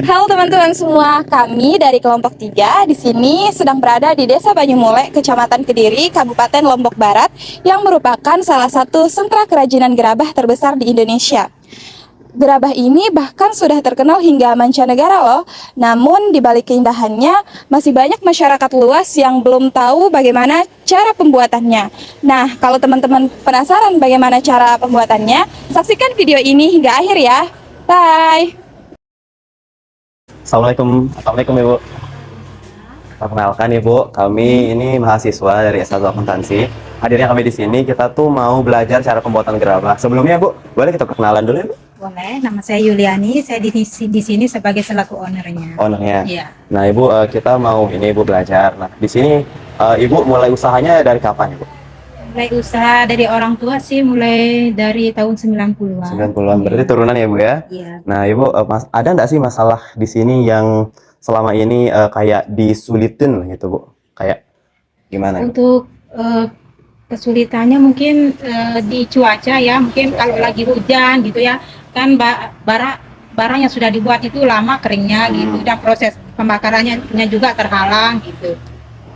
Halo teman-teman semua, kami dari kelompok 3 di sini sedang berada di Desa Banyumule, Kecamatan Kediri, Kabupaten Lombok Barat, yang merupakan salah satu sentra kerajinan gerabah terbesar di Indonesia. Gerabah ini bahkan sudah terkenal hingga mancanegara loh. Namun di balik keindahannya, masih banyak masyarakat luas yang belum tahu bagaimana cara pembuatannya. Nah, kalau teman-teman penasaran bagaimana cara pembuatannya, saksikan video ini hingga akhir ya. Bye! Assalamualaikum Ibu. Perkenalkan Ibu, kami ini mahasiswa dari S1 Akuntansi. Hadirnya kami di sini, kita tuh mau belajar cara pembuatan gerabah. Sebelumnya Bu, boleh kita perkenalan dulu ya Bu? Boleh, nama saya Yuliani, saya di sini sebagai selaku ownernya. Ownernya. Iya. Nah Ibu, kita mau Ibu belajar. Nah di sini Ibu mulai usahanya dari kapan Ibu? Mulai usaha dari orang tua sih mulai dari tahun 90-an. 90-an, berarti turunan ya Bu ya? Iya. Nah Ibu, ada nggak sih masalah di sini yang selama ini kayak disulitin gitu Bu? Kayak gimana Ibu? Untuk kesulitannya mungkin di cuaca ya, mungkin kalau lagi hujan gitu ya, kan barang yang sudah dibuat itu lama keringnya gitu, dan proses pembakarannya juga terhalang gitu.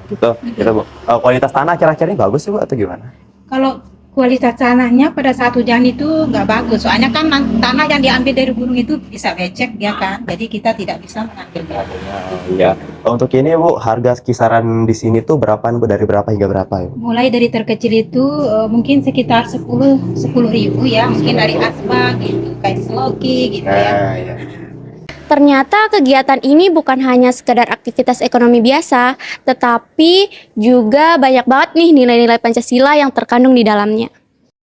Gitu Bu. Kualitas tanah kira-kira bagus sih Bu atau gimana? Kalau kualitas tanahnya pada saat hujan itu nggak bagus, soalnya kan tanah yang diambil dari gunung itu bisa becek ya kan, jadi kita tidak bisa mengambilnya. Iya. Untuk ini Bu, harga kisaran di sini tuh berapaan Bu? Dari berapa hingga berapa ya Bu? Mulai dari terkecil itu mungkin sekitar 10.000 ya, mungkin dari asbak gitu, kayak sloki gitu ya. Nah, iya. Ternyata kegiatan ini bukan hanya sekedar aktivitas ekonomi biasa, tetapi juga banyak banget nih nilai-nilai Pancasila yang terkandung di dalamnya.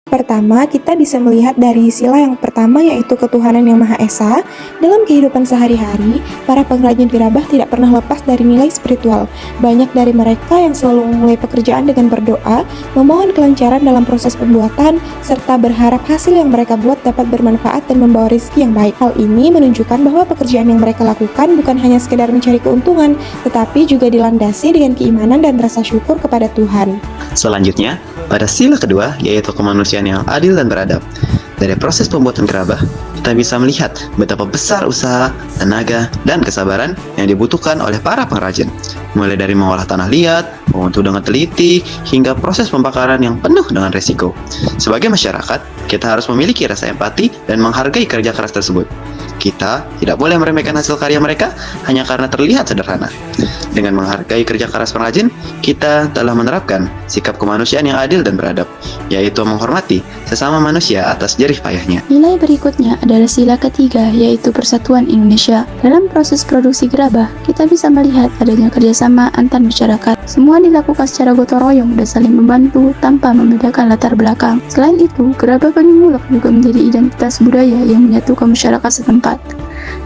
Pertama, kita bisa melihat dari sila yang pertama yaitu ketuhanan yang Maha Esa. Dalam kehidupan sehari-hari, para pengrajin gerabah tidak pernah lepas dari nilai spiritual. Banyak dari mereka yang selalu memulai pekerjaan dengan berdoa, memohon kelancaran dalam proses pembuatan, serta berharap hasil yang mereka buat dapat bermanfaat dan membawa rezeki yang baik. Hal ini menunjukkan bahwa pekerjaan yang mereka lakukan bukan hanya sekedar mencari keuntungan, tetapi juga dilandasi dengan keimanan dan rasa syukur kepada Tuhan. Selanjutnya, pada sila kedua yaitu kemanusiaan yang adil dan beradab. Dari proses pembuatan gerabah, kita bisa melihat betapa besar usaha, tenaga, dan kesabaran yang dibutuhkan oleh para pengrajin. Mulai dari mengolah tanah liat, menguntuh dengan teliti, hingga proses pembakaran yang penuh dengan resiko. Sebagai masyarakat, kita harus memiliki rasa empati dan menghargai kerja keras tersebut. Kita tidak boleh meremehkan hasil karya mereka hanya karena terlihat sederhana. Dengan menghargai kerja keras pengrajin, kita telah menerapkan sikap kemanusiaan yang adil dan beradab, yaitu menghormati sesama manusia atas jerih payahnya. Nilai berikutnya adalah sila ketiga, yaitu persatuan Indonesia. Dalam proses produksi gerabah, kita bisa melihat adanya kerjasama antar masyarakat. Semua dilakukan secara gotong royong dan saling membantu tanpa membedakan latar belakang. Selain itu, gerabah Banyumulek juga menjadi identitas budaya yang menyatukan masyarakat setempat.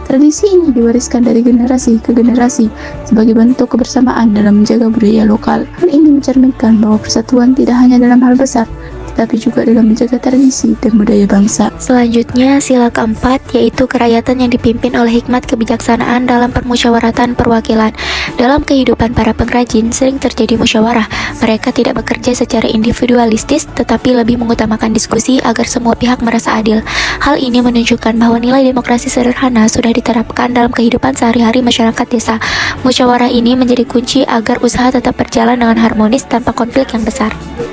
Tradisi ini diwariskan dari generasi ke generasi sebagai bentuk kebersamaan dalam menjaga budaya lokal. Hal ini mencerminkan bahwa persatuan tidak hanya dalam hal besar, tetapi juga dalam menjaga tradisi dan budaya bangsa. Selanjutnya, sila keempat yaitu kerakyatan yang dipimpin oleh hikmat kebijaksanaan dalam permusyawaratan perwakilan. Dalam kehidupan para pengrajin sering terjadi musyawarah. Mereka tidak bekerja secara individualistis, tetapi lebih mengutamakan diskusi agar semua pihak merasa adil. Hal ini menunjukkan bahwa nilai demokrasi sederhana sudah diterapkan dalam kehidupan sehari-hari masyarakat desa. Musyawarah ini menjadi kunci agar usaha tetap berjalan dengan harmonis tanpa konflik yang besar.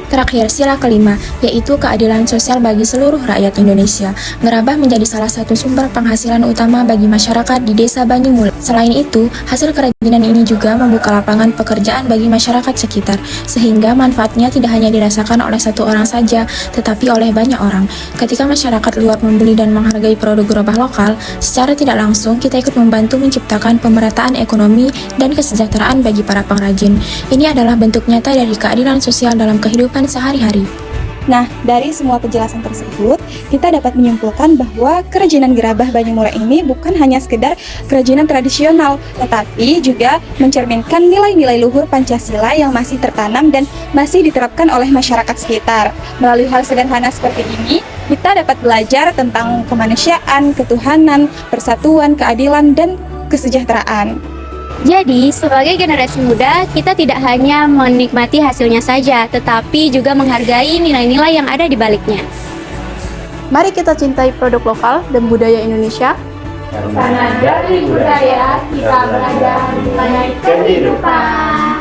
Terakhir, sila kelima, yaitu keadilan sosial bagi seluruh rakyat Indonesia. Gerabah menjadi salah satu sumber penghasilan utama bagi masyarakat di Desa Banyumulek. Selain itu, hasil kerajinan ini juga membuka lapangan pekerjaan bagi masyarakat sekitar, sehingga manfaatnya tidak hanya dirasakan oleh satu orang saja, tetapi oleh banyak orang. Ketika masyarakat luar membeli dan menghargai produk gerabah lokal, secara tidak langsung kita ikut membantu menciptakan pemerataan ekonomi dan kesejahteraan bagi para pengrajin. Ini adalah bentuk nyata dari keadilan sosial dalam kehidupan sehari-hari. Nah, dari semua penjelasan tersebut, kita dapat menyimpulkan bahwa kerajinan gerabah Banyumulek ini bukan hanya sekedar kerajinan tradisional, tetapi juga mencerminkan nilai-nilai luhur Pancasila yang masih tertanam dan masih diterapkan oleh masyarakat sekitar. Melalui hal sederhana seperti ini, kita dapat belajar tentang kemanusiaan, ketuhanan, persatuan, keadilan, dan kesejahteraan. Jadi, sebagai generasi muda, kita tidak hanya menikmati hasilnya saja, tetapi juga menghargai nilai-nilai yang ada di baliknya. Mari kita cintai produk lokal dan budaya Indonesia. Karena dari budaya kita belajar mengenai kehidupan.